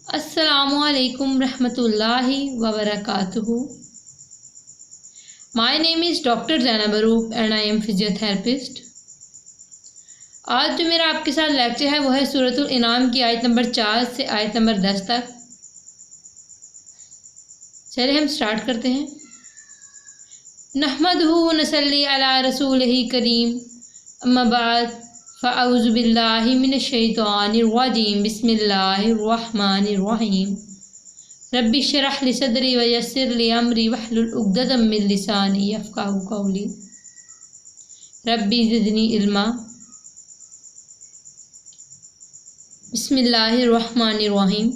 السلام علیکم رحمۃ اللہ وبرکاتہ. My name is Dr. Zainab Aroop and I am physiotherapist. آج جو میرا آپ کے ساتھ لیکچر ہے وہ ہے سورۃ الانعام کی آیت نمبر 4 سے آیت نمبر 10 تک. چلے ہم سٹارٹ کرتے ہیں. نحمدہ ونصلی علی رسولہ کریم اما بعد فاعوذ باللہ من الشیطان الرجیم بسم اللہ الرحمن الرحیم. رب اشرح لی صدری ویسر لی امری واحلل عقدۃ من لسانی یفقہوا قولی. ربی زدنی علما. بسم اللہ الرحمن الرحیم.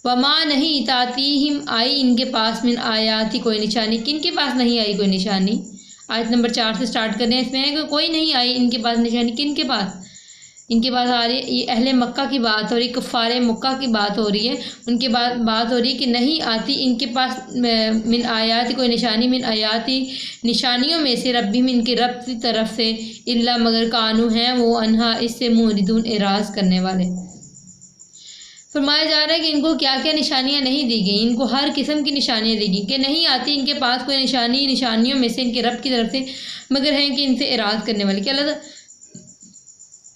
وما نہیں تاتیہم آئی ان کے پاس من آیاتی کوئی نشانی. کن کے پاس نہیں آئی کوئی نشانی؟ آیت نمبر 4 سے سٹارٹ کرنے ہیں. اس میں ہے کہ کوئی نہیں آئی ان کے پاس نشانی. کن کے پاس؟ ان کے پاس آ رہی ہے یہ اہل مکہ کی بات ہو رہی ہے، کفار مکہ کی بات ہو رہی ہے. ان کے بات ہو رہی ہے کہ نہیں آتی ان کے پاس من آیاتی کوئی نشانی، من آیاتی نشانیوں میں سے، ربی ان کے رب کی طرف سے، الا مگر کانو ہیں وہ انہا اس سے موردون اعراض کرنے والے. فرمایا جا رہا ہے کہ ان کو کیا کیا نشانیاں نہیں دی گئیں. ان کو ہر قسم کی نشانیاں دی گئیں کہ نہیں آتی ان کے پاس کوئی نشانی نشانیوں میں سے ان کے رب کی طرف سے، مگر ہیں کہ ان سے اعراض کرنے والے. کہ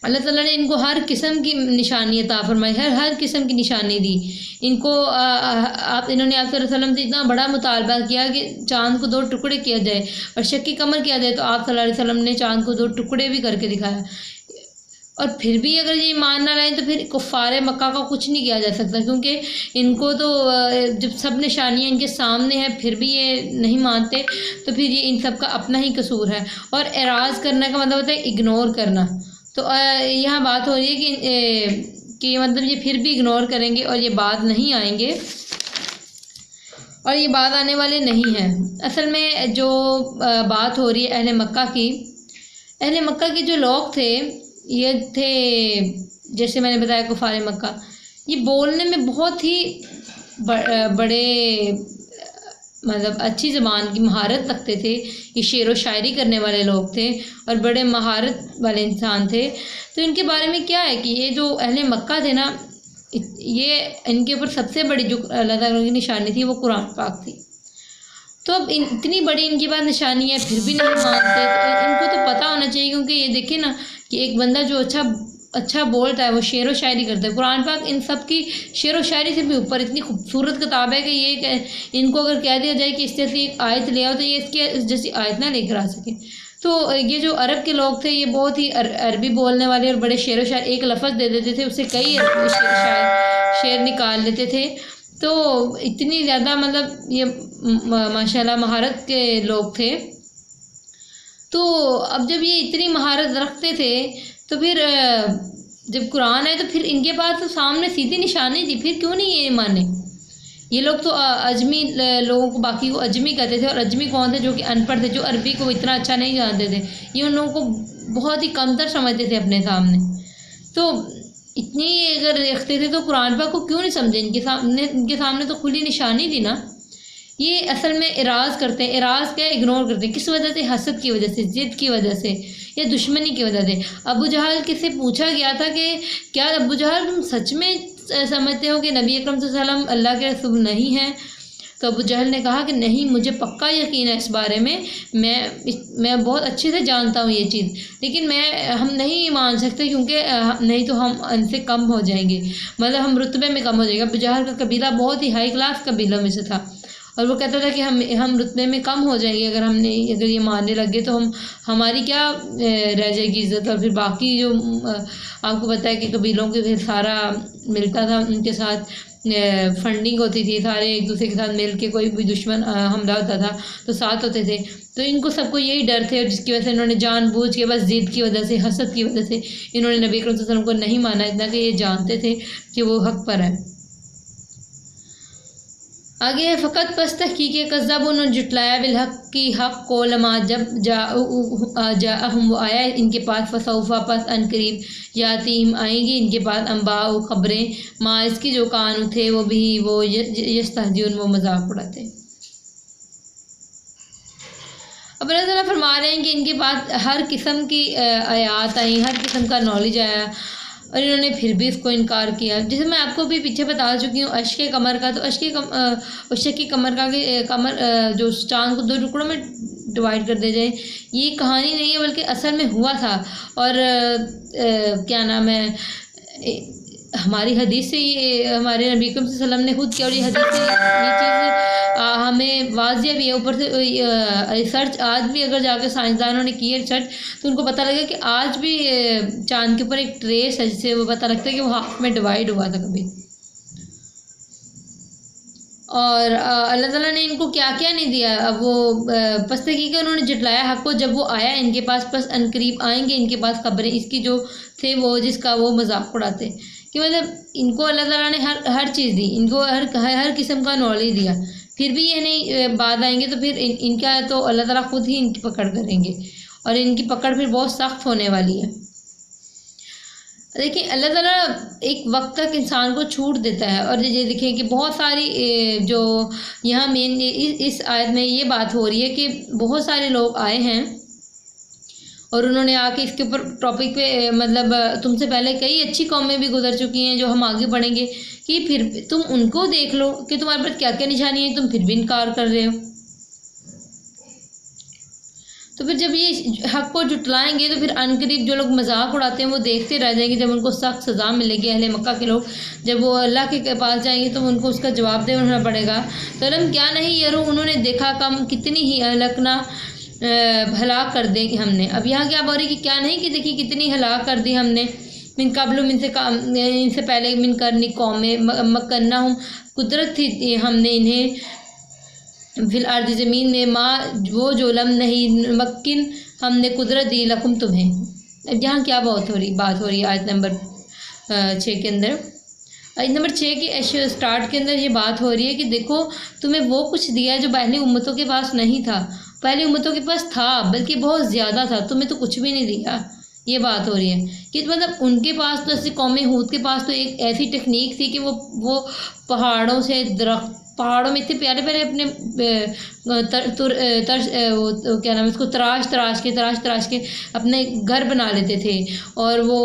اللہ تعالیٰ نے ان کو ہر قسم کی نشانی عطا فرمائی، ہر قسم کی نشانی دی. ان کو انہوں نے آپ صلی اللہ علیہ وسلم سے اتنا بڑا مطالبہ کیا کہ چاند کو 2 ٹکڑے کیا جائے اور شکی قمر کیا جائے، تو آپ صلی اللہ علیہ وسلم نے چاند کو 2 ٹکڑے بھی کر کے دکھایا. اور پھر بھی اگر یہ مان نہ لائیں تو پھر کفار مکہ کا کچھ نہیں کیا جا سکتا، کیونکہ ان کو تو جب سب نشانیاں ان کے سامنے ہیں پھر بھی یہ نہیں مانتے، تو پھر یہ ان سب کا اپنا ہی قصور ہے. اور اعراض کرنے کا مطلب ہوتا ہے اگنور کرنا. تو یہاں بات ہو رہی ہے کہ مطلب یہ پھر بھی اگنور کریں گے اور یہ بات نہیں آئیں گے اور یہ بات آنے والے نہیں ہیں. اصل میں جو بات ہو رہی ہے اہل مکہ کے جو لوگ تھے، یہ تھے جیسے میں نے بتایا کفار مکہ. یہ بولنے میں بہت ہی بڑے مطلب اچھی زبان کی مہارت رکھتے تھے. یہ شعر و شاعری کرنے والے لوگ تھے اور بڑے مہارت والے انسان تھے. تو ان کے بارے میں کیا ہے کہ یہ جو اہل مکہ تھے نا، یہ ان کے اوپر سب سے بڑی جو اللہ تعالیٰ کی نشانی تھی وہ قرآن پاک تھی. تو اب اتنی بڑی ان کے پاس نشانی ہے پھر بھی نہیں مانتے. تو ان کو تو پتہ ہونا چاہیے، کیونکہ یہ دیکھیں نا کہ ایک بندہ جو اچھا بولتا ہے، وہ شعر و شاعری کرتا ہے. قرآن پاک ان سب کی شعر و شاعری سے بھی اوپر اتنی خوبصورت کتاب ہے کہ یہ ان کو اگر کہہ دیا جائے کہ اس جیسی ایک آیت لے آؤ تو یہ اس کی جیسی آیت نہ لے کر آ سکیں. تو یہ جو عرب کے لوگ تھے یہ بہت ہی عربی بولنے والے اور بڑے شعر و شاعر، ایک لفظ دے دیتے تھے اس سے کئی شعر نکال لیتے تھے. تو اتنی زیادہ مطلب یہ ماشاءاللہ مہارت کے لوگ تھے. تو اب جب یہ اتنی مہارت رکھتے تھے تو پھر جب قرآن ہے تو پھر ان کے پاس تو سامنے سیدھی نشانی تھی، پھر کیوں نہیں یہ مانے؟ یہ لوگ تو اجمی لوگوں کو، باقی کو اجمی کہتے تھے. اور اجمی کون تھے؟ جو کہ ان پڑھ تھے، جو عربی کو اتنا اچھا نہیں جانتے تھے. یہ ان لوگوں کو بہت ہی کمتر سمجھتے تھے اپنے سامنے. تو اتنی اگر رکھتے تھے تو قرآن پاک کو کیوں نہیں سمجھے؟ ان کے سامنے تو کھلی نشانی تھی نا. یہ اصل میں اعراض کرتے ہیں. اعراض کیا؟ اگنور کرتے ہیں. کس وجہ سے؟ حسد کی وجہ سے، ضد کی وجہ سے، یا دشمنی کی وجہ سے. ابو جہل سے پوچھا گیا تھا کہ کیا ابو جہل تم سچ میں سمجھتے ہو کہ نبی اکرم صلی اللہ علیہ وسلم اللہ کے رسول نہیں ہیں؟ تو ابو جہل نے کہا کہ نہیں، مجھے پکا یقین ہے اس بارے میں، میں بہت اچھے سے جانتا ہوں یہ چیز، لیکن ہم نہیں مان سکتے کیونکہ نہیں تو ہم ان سے کم ہو جائیں گے، مطلب ہم رتبے میں کم ہو جائیں گے. ابو جہل کا قبیلہ بہت ہی ہائی کلاس قبیلوں میں سے تھا اور وہ کہتا تھا کہ ہم رتبے میں کم ہو جائیں گے اگر یہ ماننے لگے تو ہماری کیا رہ جائے گی عزت. اور پھر باقی جو آپ کو پتہ ہے کہ قبیلوں کے پھر سارا ملتا تھا، ان کے ساتھ فنڈنگ ہوتی تھی، سارے ایک دوسرے کے ساتھ مل کے کوئی بھی دشمن حملہ ہوتا تھا تو ساتھ ہوتے تھے. تو ان کو سب کو یہی ڈر تھے، اور جس کی وجہ سے انہوں نے جان بوجھ کے بس ضد کی وجہ سے، حسد کی وجہ سے انہوں نے نبی اکرم صلی اللہ علیہ وسلم کو نہیں مانا، اتنا کہ یہ جانتے تھے کہ وہ حق پر ہے. آگے ہے فقط پس تحقیق کذب، انہوں نے جھٹلایا بالحق کی حق کو، لما جب جاءہم وہ آیا ان کے پاس، فسوف پس ان قریب، یاتیم آئیں گی ان کے پاس، انباء خبریں، ما اس کی جو کانو تھے وہ بھی وہ یستہزئون وہ مذاق اڑاتے. اب اللہ تعالیٰ فرما رہے ہیں کہ ان کے پاس ہر قسم کی آیات آئیں، ہر قسم کا نالج آیا. اور انہوں نے پھر بھی اس کو انکار کیا. جیسے میں آپ کو بھی پیچھے بتا چکی ہوں اشک قمر کا، تو اشک قمر کا کہ قمر جو چاند کو 2 ٹکڑوں میں ڈیوائڈ کر دے جائے، یہ کہانی نہیں ہے بلکہ اصل میں ہوا تھا. اور کیا نام ہے، ہماری حدیث سے یہ ہمارے نبی اکرم صلی اللہ علیہ وسلم نے خود کیا، اور یہ حدیث سے یہ چیز ہمیں واضح بھی ہے. اوپر سے ریسرچ آج بھی اگر جا کے سائنسدانوں نے کی ہے ریسرچ، تو ان کو پتہ لگا کہ آج بھی چاند کے اوپر ایک ٹریس ہے جس سے وہ پتہ لگتا ہے کہ وہ ہاف میں ڈیوائڈ ہوا تھا کبھی. اور اللہ تعالیٰ نے ان کو کیا کیا نہیں دیا. اب وہ پس تحقیق انہوں نے جٹلایا حق کو جب وہ آیا ان کے پاس، پس ان قریب آئیں گے ان کے پاس خبریں اس کی جو تھے وہ جس کا وہ مذاق اڑاتے. کہ مطلب ان کو اللہ تعالیٰ نے ہر چیز دی، ان کو ہر قسم کا نالج دیا، پھر بھی یہ نہیں بعد آئیں گے، تو پھر ان کا تو اللہ تعالیٰ خود ہی ان کی پکڑ کریں گے، اور ان کی پکڑ پھر بہت سخت ہونے والی ہے. دیکھیں اللہ تعالیٰ ایک وقت تک انسان کو چھوٹ دیتا ہے. اور یہ دیکھیں کہ بہت ساری جو یہاں مین اس آیت میں یہ بات ہو رہی ہے کہ بہت سارے لوگ آئے ہیں اور انہوں نے آ کے اس کے اوپر ٹاپک پہ مطلب تم سے پہلے کئی اچھی قومیں بھی گزر چکی ہیں جو ہم آگے بڑھیں گے، کہ پھر تم ان کو دیکھ لو کہ تمہارے پاس کیا کیا نشانی ہے، تم پھر بھی انکار کر رہے ہو. تو پھر جب یہ حق کو جٹلائیں گے تو پھر عنقریب جو لوگ مذاق اڑاتے ہیں وہ دیکھتے رہ جائیں گے. جب ان کو سخت سزا ملے گی اہل مکہ کے لوگ جب وہ اللہ کے پاس جائیں گے تو ان کو اس کا جواب دہ ہونا پڑے گا. تو علم کیا نہیں یرو، انہوں نے دیکھا کم کتنی ہی اہلکنا ہلاک کر دیں گے ہم نے. اب یہاں کیا بول رہی کہ کیا نہیں کہ دیکھیے کتنی ہلاک کر دی ہم نے. من قبل ان سے پہلے من کرنی قومیں مکنہ ہوں، قدرت تھی ہم نے انہیں فی الارض زمین میں، ماں وہ جو لم نہیں مکن ہم نے قدرت دی لکم تمہیں. اب یہاں کیا بات ہو رہی ہے آیت نمبر 6 کے اندر. آیت نمبر 6 کے سٹارٹ کے اندر یہ بات ہو رہی ہے کہ دیکھو تمہیں وہ کچھ دیا جو پہلی امتوں کے پاس نہیں تھا. پہلی امتوں کے پاس تھا بلکہ بہت زیادہ تھا، تمہیں تو کچھ بھی نہیں دیا. یہ بات ہو رہی ہے کہ مطلب ان کے پاس تو ایسی قوم ہود کے پاس تو ایک ایسی ٹیکنیک تھی کہ وہ پہاڑوں سے پہاڑوں میں اتنے پیارے پیارے اپنے کیا نام ہے اس کو تراش کے اپنے گھر بنا لیتے تھے. اور وہ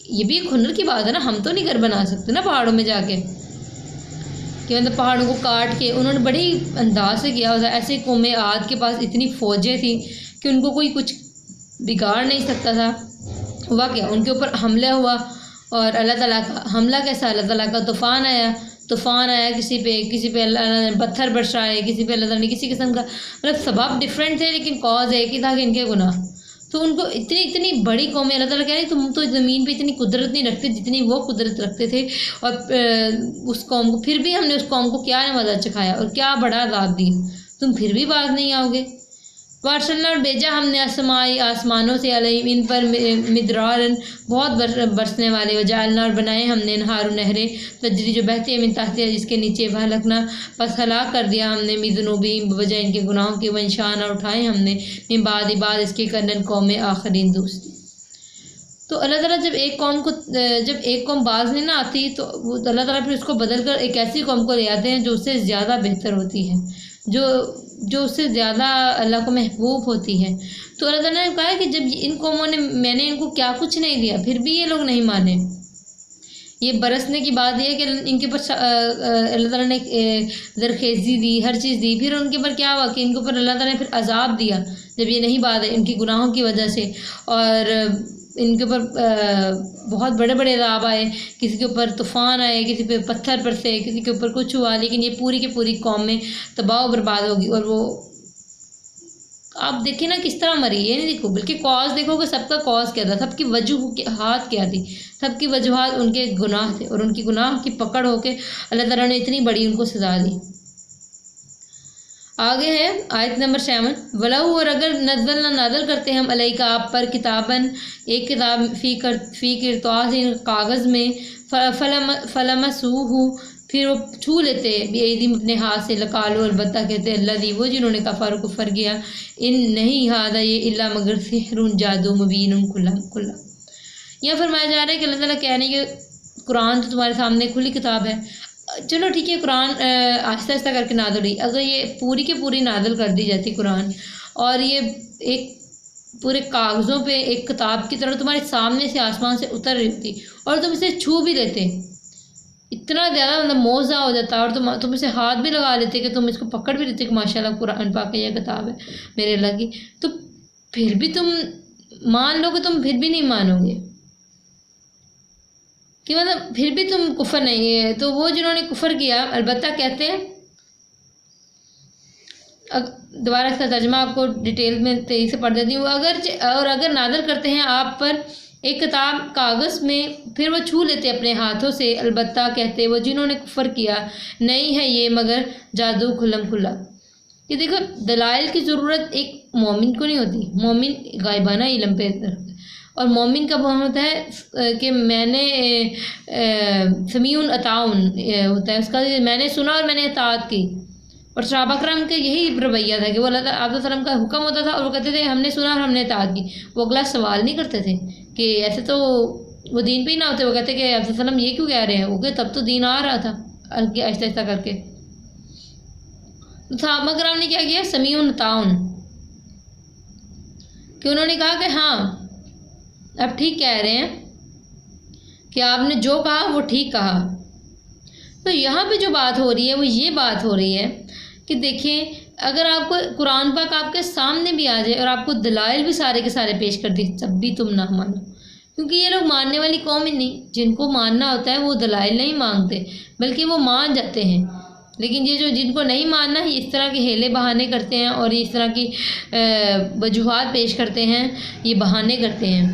یہ بھی ایک ہنر کی بات ہے نا، ہم تو نہیں گھر بنا سکتے نا پہاڑوں میں جا کے، کہ مطلب پہاڑوں کو کاٹ کے انہوں نے بڑی انداز سے کیا ہوتا. ایسے قوم عاد کے پاس اتنی فوجیں تھیں کہ ان کو کوئی کچھ بگاڑ نہیں سکتا تھا. ہوا کیا، ان کے اوپر حملہ ہوا، اور اللہ تعالیٰ کا حملہ کیسا، اللہ تعالیٰ کا طوفان آیا کسی پہ اللہ نے پتھر برسائے، کسی پہ اللہ تعالیٰ نے کسی قسم کا مطلب سبب ڈفرینٹ تھے لیکن کاز ایک ہی تھا کہ ان کے گناہ. تو ان کو اتنی بڑی قوم اللہ تعالیٰ کہہ رہے تم تو زمین پہ اتنی قدرت نہیں رکھتے جتنی وہ قدرت رکھتے تھے. اور اس قوم کو پھر بھی ہم نے اس قوم کو کیا مزہ چکھایا اور کیا بڑا عذاب دی، تم پھر بھی باز نہیں آؤ گے. وارسلنا اور بھیجا ہم نے آسمانوں سے علیہم ان پر مدرارن بہت برسنے والے، وجعلنا اور بنائے ہم نے انہار نہریں تجری جو بہتی ہے من تحتها جس کے نیچے، فہلکنا پس ہلاک کر دیا ہم نے بذنوبہم بوجہ ان کے گناہوں کے، وانشأنا اور اٹھائے ہم نے من بعد اس کے کرنن قوم آخرین دوسری. تو اللہ تعالیٰ جب ایک قوم باز نہیں نہ آتی تو وہ اللہ تعالیٰ پھر اس کو بدل کر ایک ایسی قوم کو لے آتے ہیں جو اس سے زیادہ بہتر ہوتی ہے، جو اس سے زیادہ اللہ کو محبوب ہوتی ہے. تو اللہ تعالیٰ نے کہا کہ جب ان قوموں نے میں نے ان کو کیا کچھ نہیں دیا پھر بھی یہ لوگ نہیں مانے. یہ برسنے کی بات یہ ہے کہ ان کے اوپر اللہ تعالیٰ نے زرخیزی دی، ہر چیز دی، پھر ان کے اوپر کیا ہوا کہ ان کے اوپر اللہ تعالیٰ نے پھر عذاب دیا جب یہ نہیں بات ہے ان کی گناہوں کی وجہ سے. اور ان کے اوپر بہت بڑے بڑے عذاب آئے، کسی کے اوپر طوفان آئے، کسی پہ پتھر برسے، کسی کے اوپر کچھ ہوا، لیکن یہ پوری کی پوری قوم میں تباہ و برباد ہوگی. اور وہ آپ دیکھیں نا کس طرح مری، یہ نہیں دیکھو بلکہ کاز دیکھو کہ سب کا کاز کیا تھا، سب کی وجوہات کیا تھی. سب کی وجوہات ان کے گناہ تھے، اور ان کی گناہ کی پکڑ ہو کے اللہ تعالیٰ نے اتنی بڑی ان کو سزا دی. آگے ہے آیت نمبر 7، وَلَوْ اور اگر نازل کرتے ہم علیہ کا آپ پر کتاباً ایک کتاب فی قرطاس کاغذ میں، فلمسوہ پھر وہ چھو لیتے بِأَیْدِیہِم اپنے ہاتھ سے، لقالوا البتہ کہتے الذی وہ جنہوں نے کفر کیا، ان نہیں ہذا یہ الا مگر سحر جادو مبین کھلا. یہاں فرمایا جا رہا ہے کہ اللہ تعالیٰ کہہ رہے ہیں کہ قرآن تو تمہارے سامنے کھلی کتاب ہے، چلو ٹھیک ہے قرآن آہستہ آہستہ کر کے نازل ہوئی، اگر یہ پوری کی پوری نازل کر دی جاتی قرآن اور یہ ایک پورے کاغذوں پہ ایک کتاب کی طرح تمہارے سامنے سے آسمان سے اتر رہی ہوتی اور تم اسے چھو بھی لیتے، اتنا زیادہ مطلب موزہ ہو جاتا اور تم اسے ہاتھ بھی لگا لیتے کہ تم اس کو پکڑ بھی لیتے کہ ماشاء اللہ قرآن پاک کی یہ کتاب ہے میرے اللہ کی، تو پھر بھی تم مان لو کہ تم پھر بھی نہیں مانو گے کہ مطلب پھر بھی تم کفر نہیں ہے۔ تو وہ جنہوں نے کفر کیا البتہ کہتے ہیں، دوبارہ اس کا ترجمہ آپ کو ڈیٹیل میں تیزی سے پڑھ دیتی ہوں، اگر نازل کرتے ہیں آپ پر ایک کتاب کاغذ میں پھر وہ چھو لیتے اپنے ہاتھوں سے، البتہ کہتے وہ جنہوں نے کفر کیا نہیں ہے یہ مگر جادو کھلم کھلا۔ یہ دیکھو دلائل کی ضرورت ایک مومن کو نہیں ہوتی، مومن غائبانہ علم پہ اور مومن کا وہ ہوتا ہے کہ میں نے سمیع اطاعن ہوتا ہے اس کا، میں نے سنا اور میں نے اطاعت کی، اور صحابہ کرام کا یہی رویہ تھا کہ وہ اللہ تعالیٰ علیہ وسلم کا حکم ہوتا تھا اور وہ کہتے تھے ہم نے سنا اور ہم نے اطاعت کی، وہ اگلا سوال نہیں کرتے تھے کہ ایسے تو وہ دین پہ ہی نہ ہوتے، وہ کہتے کہ علیہ وسلم یہ کیوں کہہ رہے ہیں، وہ کہ تب تو دین آ رہا تھا آہستہ آہستہ کر کے۔ صحابہ کرام نے کیا کیا، سمیع اطاعن، کہ انہوں نے کہا کہ ہاں اب ٹھیک کہہ رہے ہیں کہ آپ نے جو کہا وہ ٹھیک کہا۔ تو یہاں پہ جو بات ہو رہی ہے وہ یہ بات ہو رہی ہے کہ دیکھیں اگر آپ کو قرآن پاک آپ کے سامنے بھی آ جائے اور آپ کو دلائل بھی سارے کے سارے پیش کر دی تب بھی تم نہ مانو، کیونکہ یہ لوگ ماننے والی قوم ہی نہیں، جن کو ماننا ہوتا ہے وہ دلائل نہیں مانگتے بلکہ وہ مان جاتے ہیں، لیکن یہ جو جن کو نہیں ماننا ہے اس طرح کے ہیلے بہانے کرتے ہیں اور اس طرح کی وجوہات پیش کرتے ہیں، یہ بہانے کرتے ہیں۔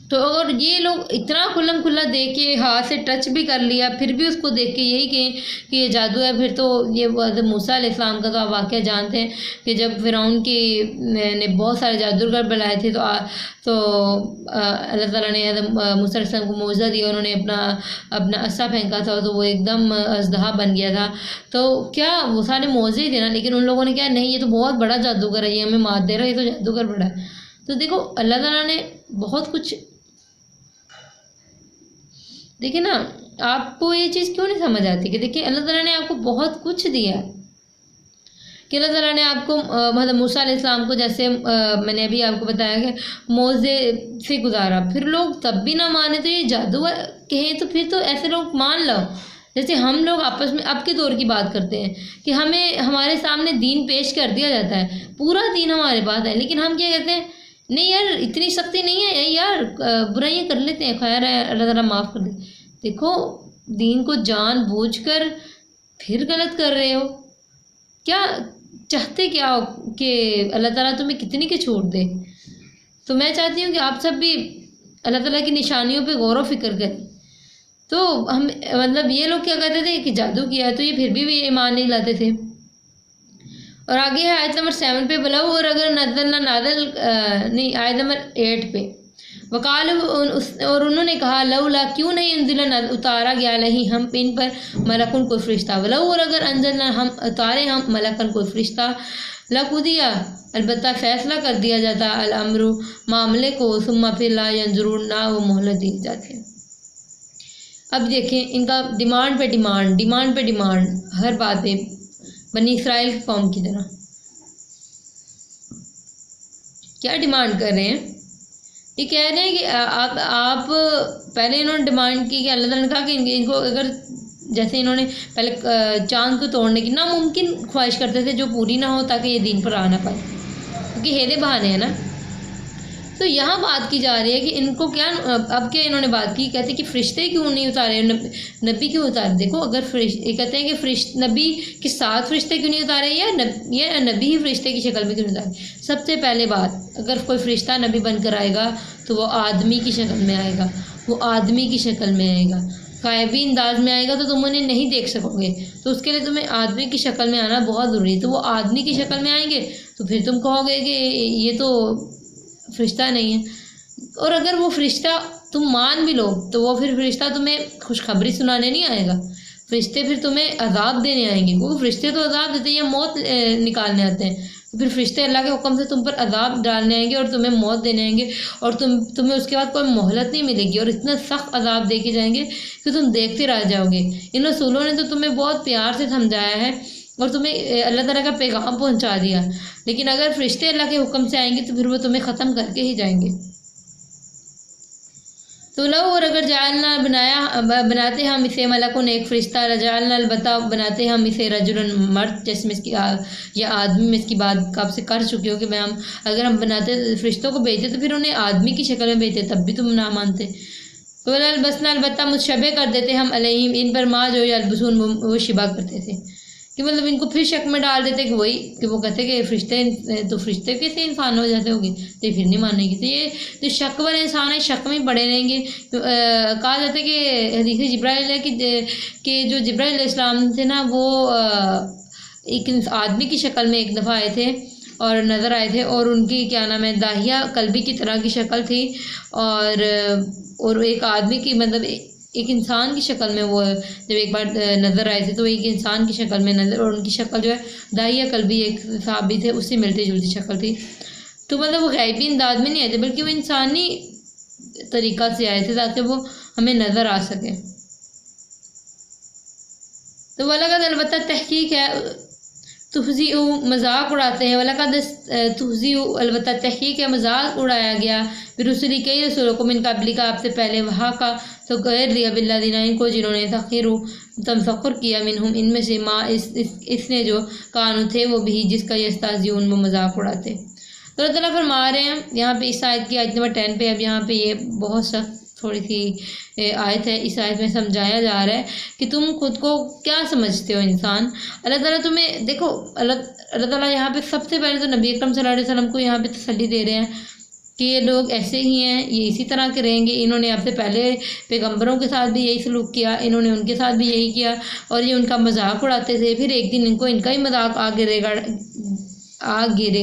تو اگر یہ لوگ اتنا کھلم کھلا دیکھ کے ہاتھ سے ٹچ بھی کر لیا پھر بھی اس کو دیکھ کے یہی کہیں کہ یہ جادو ہے، پھر تو یہ موسیٰ علیہ السلام کا تو آپ واقعہ جانتے ہیں کہ جب فرعون کی نے بہت سارے جادوگر بلائے تھے تو اللہ تعالیٰ نے موسیٰ علیہ السلام کو معجزہ دیا، انہوں نے اپنا عصا پھینکا تھا تو وہ ایک دم اژدہا بن گیا تھا، تو کیا وہ سارے معجزے تھے نا، لیکن ان لوگوں نے کیا نہیں یہ تو بہت بڑا جادوگر ہے، یہ ہمیں مات دے رہا ہے، یہ تو جادوگر بڑا ہے۔ تو دیکھو اللہ تعالیٰ نے بہت کچھ، دیکھیں نا آپ کو یہ چیز کیوں نہیں سمجھ آتی کہ دیکھیں اللہ تعالیٰ نے آپ کو بہت کچھ دیا ہے، کہ اللہ تعالیٰ نے آپ کو مطلب موسیٰ علیہ السلام کو جیسے میں نے ابھی آپ کو بتایا کہ معجزے سے گزارا، پھر لوگ تب بھی نہ مانے تو یہ جادو کہیں تو پھر تو ایسے لوگ مان لو، جیسے ہم لوگ آپس میں اب کے دور کی بات کرتے ہیں کہ ہمیں ہمارے سامنے دین پیش کر دیا جاتا ہے، پورا دین ہمارے پاس ہے، لیکن ہم کیا کہتے ہیں نہیں یار اتنی سختی نہیں ہے یار، برائیاں کر لیتے ہیں، خیر ہے اللہ تعالیٰ معاف کر دے۔ دیکھو دین کو جان بوجھ کر پھر غلط کر رہے ہو، کیا چاہتے کیا ہو کہ اللہ تعالیٰ تمہیں کتنی کی چھوٹ دے؟ تو میں چاہتی ہوں کہ آپ سب بھی اللہ تعالیٰ کی نشانیوں پہ غور و فکر کریں۔ تو ہم مطلب یہ لوگ کیا کہتے تھے کہ جادو کیا ہے، تو یہ پھر بھی ایمان نہیں لاتے تھے۔ اور آگے ہے آیت نمبر 7 پہ بلاؤ، اور اگر نہیں آیت نمبر 8 پہ وقال، اور انہوں نے کہا لولا کیوں نہیں انزل اتارا گیا علیہ ہم ان پر ملکن کوئی فرشتہ، ولو اور اگر انزلنا ہم اتارے ہم ملکن کوئی فرشتہ، لقضیا البتہ فیصلہ کر دیا جاتا الامر معاملے کو، ثم پھر لا ینظرون نہ وہ مہلت دی جاتی۔ اب دیکھیں ان کا ڈیمانڈ پہ ڈیمانڈ ہر بات پہ، بنی اسرائیل کی قوم کی طرح کیا ڈیمانڈ کر رہے ہیں؟ یہ کہہ رہے ہیں کہ آپ پہلے انہوں نے ڈیمانڈ کی کہ اللہ تعالیٰ نے کہا کہ ان کو اگر جیسے انہوں نے پہلے چاند کو توڑنے کی ناممکن خواہش کرتے تھے جو پوری نہ ہو تاکہ یہ دین پر آ نہ پائے، کیونکہ ہیلے بہانے ہیں نا۔ تو یہاں بات کی جا رہی ہے کہ ان کو کیا اب کیا انہوں نے بات کی، کہتے ہیں کہ فرشتے کیوں نہیں اتارے، نبی کیوں اتارے؟ دیکھو اگر یہ کہتے ہیں کہ نبی کے ساتھ فرشتے کیوں نہیں اتارے یا نبی ہی فرشتے کی شکل میں کیوں نہیں اتارے؟ سب سے پہلے بات اگر کوئی فرشتہ نبی بن کر آئے گا تو وہ آدمی کی شکل میں آئے گا، وہ آدمی کی شکل میں آئے گا، غائبی انداز میں آئے گا تو تم انہیں نہیں دیکھ سکو گے، تو اس کے لیے تمہیں آدمی کی شکل میں آنا بہت ضروری ہے۔ تو وہ آدمی کی شکل میں آئیں گے تو پھر تم کہو گے کہ یہ تو فرشتہ نہیں ہے، اور اگر وہ فرشتہ تم مان بھی لو تو وہ پھر فرشتہ تمہیں خوشخبری سنانے نہیں آئے گا، فرشتے پھر تمہیں عذاب دینے آئیں گے، کیونکہ فرشتے تو عذاب دیتے ہیں یا موت نکالنے آتے ہیں، تو پھر فرشتے اللہ کے حکم سے تم پر عذاب ڈالنے آئیں گے اور تمہیں موت دینے آئیں گے، اور تمہیں اس کے بعد کوئی مہلت نہیں ملے گی، اور اتنا سخت عذاب دے کے جائیں گے کہ تم دیکھتے رہ جاؤ گے۔ ان رسولوں نے تو تمہیں بہت پیار سے سمجھایا ہے اور تمہیں اللہ تعالیٰ کا پیغام پہنچا دیا، لیکن اگر فرشتے اللہ کے حکم سے آئیں گے تو پھر وہ تمہیں ختم کر کے ہی جائیں گے۔ تو لو، اور اگر جعلنا بناتے ہم اسے ملکن ایک فرشتہ، رجعلنا البتہ بناتے ہم اسے رجلن مرد، جیسے میں اس کی یا آدمی میں اس کی بات آپ سے کر چکی ہوں کہ میں اگر ہم بناتے فرشتوں کو بھیجتے تو پھر انہیں آدمی کی شکل میں بھیجتے، تب بھی تم نہ مانتے۔ تو البسنا البتہ مشبہ کر دیتے ہم علیہم ان پر ما جو یلبسون وہ شبہ کرتے تھے، کہ مطلب ان کو پھر شک میں ڈال دیتے کہ وہی کہ وہ کہتے کہ فرشتے تو فرشتے کیسے انسان ہو جاتے ہوگے، تو پھر نہیں مانیں گے۔ تو یہ جو شک والے انسان ہیں شک میں پڑے رہیں گے۔ کہا جاتا ہے کہ حدیث جبرائیل ہے کہ جو جبرائیل علیہ السلام تھے نا، وہ ایک آدمی کی شکل میں ایک دفعہ آئے تھے اور نظر آئے تھے، اور ان کی کیا نام ہے داہیہ قلبی کی طرح کی شکل تھی، اور ایک آدمی کی مطلب ایک انسان کی شکل میں وہ جب ایک بار نظر آئے تھے تو ایک انسان کی شکل میں نظر، اور ان کی شکل جو ہے داہیہ قلبی ایک صحابی تھے اس سے ملتی جلتی شکل تھی۔ تو مطلب وہ غیبی انداز میں نہیں آئے تھے بلکہ وہ انسانی طریقہ سے آئے تھے تاکہ وہ ہمیں نظر آ سکے۔ تو وَلَقَدْ البتہ تحقیق ہے تُحْزِئُ مذاق اڑاتے ہیں، وَلَقَدْ تُحْزِئُ البتہ تحقیق ہے مذاق اڑایا گیا برسلی کئی رسولوں کو من قبل کا آپ سے پہلے، وہاں کا تو غیر لیا بالذین ان کو جنہوں نے تمسخر کیا منہم ان میں سے ما اس نے جو کانو تھے وہ بھی جس کا یستہزئون وہ مذاق اڑاتے۔ تو اللہ تعالیٰ فرما رہے ہیں یہاں پہ اس آیت کی آیت نمبر 10 پہ، اب یہاں پہ یہ بہت سخت تھوڑی سی آیت ہے، اس آیت میں سمجھایا جا رہا ہے کہ تم خود کو کیا سمجھتے ہو انسان۔ اللہ تعالیٰ تمہیں دیکھو، اللہ تعالیٰ یہاں پہ سب سے پہلے تو نبی اکرم صلی اللہ علیہ وسلم کو یہاں پہ تسلی دے رہے ہیں کہ یہ لوگ ایسے ہی ہیں، یہ اسی طرح کے رہیں گے، انہوں نے آپ سے پہلے پیغمبروں کے ساتھ بھی یہی سلوک کیا، انہوں نے ان کے ساتھ بھی یہی کیا، اور یہ ان کا مذاق اڑاتے تھے، پھر ایک دن ان کا ہی مذاق آ گرے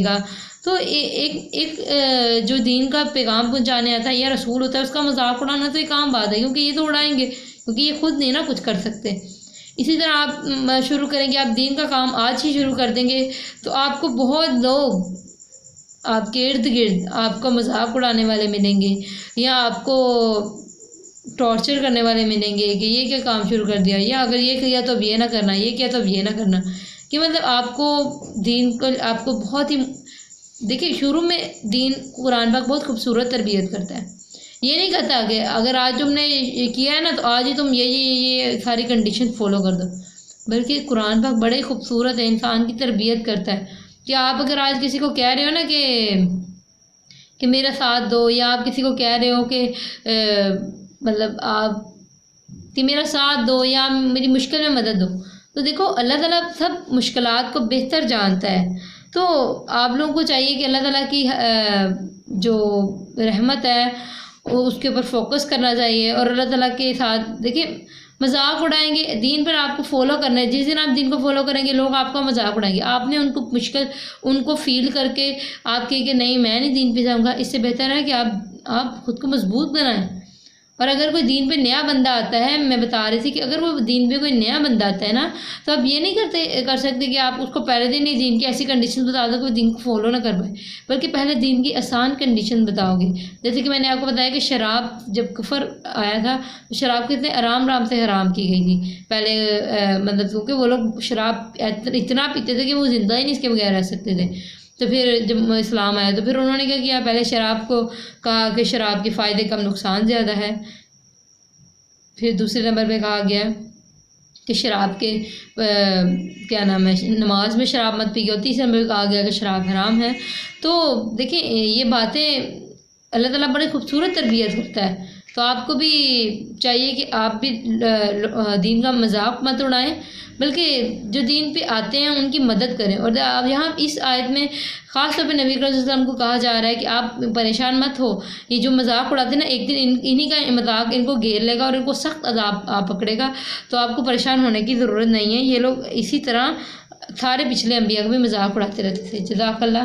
گا۔ تو ایک جو دین کا پیغام پہنچانے آتا ہے یا رسول ہوتا ہے اس کا مذاق اڑانا تو ایک عام بات ہے، کیونکہ یہ تو اڑائیں گے، کیونکہ یہ خود نہیں نا کچھ کر سکتے۔ اسی طرح آپ شروع کریں گے، آپ دین کا کام آج ہی شروع کر دیں گے تو آپ کو بہت لوگ آپ کے ارد گرد آپ کا مذاق اڑانے والے ملیں گے، یا آپ کو ٹارچر کرنے والے ملیں گے کہ یہ کیا کام شروع کر دیا، یا اگر یہ کیا تو اب یہ نہ کرنا، یہ کیا تو اب یہ نہ کرنا، کہ مطلب آپ کو دین کو آپ کو بہت ہی دیکھیے شروع میں دین قرآن پاک بہت خوبصورت تربیت کرتا ہے، یہ نہیں کہتا کہ اگر آج تم نے یہ کیا ہے نا تو آج ہی تم یہ ساری کنڈیشن فالو کر دو، بلکہ قرآن پاک بڑے خوبصورت ہے، انسان کی تربیت کرتا ہے کہ آپ اگر آج کسی کو کہہ رہے ہو نا کہ میرا ساتھ دو، یا آپ کسی کو کہہ رہے ہو کہ مطلب آپ کہ میرا ساتھ دو یا میری مشکل میں مدد دو، تو دیکھو اللہ تعالیٰ سب مشکلات کو بہتر جانتا ہے۔ تو آپ لوگوں کو چاہیے کہ اللہ تعالیٰ کی جو رحمت ہے اس کے اوپر فوکس کرنا چاہیے، اور اللہ تعالیٰ کے ساتھ دیکھیں مذاق اڑائیں گے، دین پر آپ کو فالو کرنا ہے، جس دن آپ دین کو فالو کریں گے لوگ آپ کا مذاق اڑائیں گے، آپ نے ان کو مشکل ان کو فیل کر کے آپ کہیں کہ نہیں میں نہیں دین پہ جاؤں گا، اس سے بہتر ہے کہ آپ خود کو مضبوط بنائیں۔ اور اگر کوئی دین پہ نیا بندہ آتا ہے، میں بتا رہی تھی کہ اگر وہ دین پہ کوئی نیا بندہ آتا ہے نا تو آپ یہ نہیں کر سکتے کہ آپ اس کو پہلے دن ہی دین کی ایسی کنڈیشن بتا دو کہ وہ دین کو فالو نہ کر پائے، بلکہ پہلے دین کی آسان کنڈیشن بتاؤ گے۔ جیسے کہ میں نے آپ کو بتایا کہ شراب جب کفر آیا تھا تو شراب کتنے آرام سے حرام کی گئی تھی پہلے، مطلب کیونکہ وہ لوگ شراب اتنا پیتے تھے کہ وہ زندہ ہی نہیں اس کے بغیر رہ سکتے تھے۔ تو پھر جب اسلام آیا تو پھر انہوں نے کیا کیا، پہلے شراب کو کہا کہ شراب کے فائدے کم نقصان زیادہ ہے، پھر دوسرے نمبر پہ کہا گیا کہ شراب کے کیا نام ہے نماز میں شراب مت پی گئی، اور تیسرے نمبر پہ کہا گیا کہ شراب حرام ہے۔ تو دیکھیں یہ باتیں اللہ تعالیٰ بڑی خوبصورت تربیت کرتا ہے، تو آپ کو بھی چاہیے کہ آپ بھی دین کا مذاق مت اڑائیں، بلکہ جو دین پہ آتے ہیں ان کی مدد کریں۔ اور اب یہاں اس آیت میں خاص طور پہ نبی صلی اللہ علیہ وسلم کو کہا جا رہا ہے کہ آپ پریشان مت ہو، یہ جو مذاق اڑاتے ہیں نا ایک دن انہی کا مذاق ان کو گھیر لے گا اور ان کو سخت عذاب پکڑے گا، تو آپ کو پریشان ہونے کی ضرورت نہیں ہے۔ یہ لوگ اسی طرح سارے پچھلے انبیاء کو بھی مذاق اڑاتے رہتے تھے۔ جزاک اللہ۔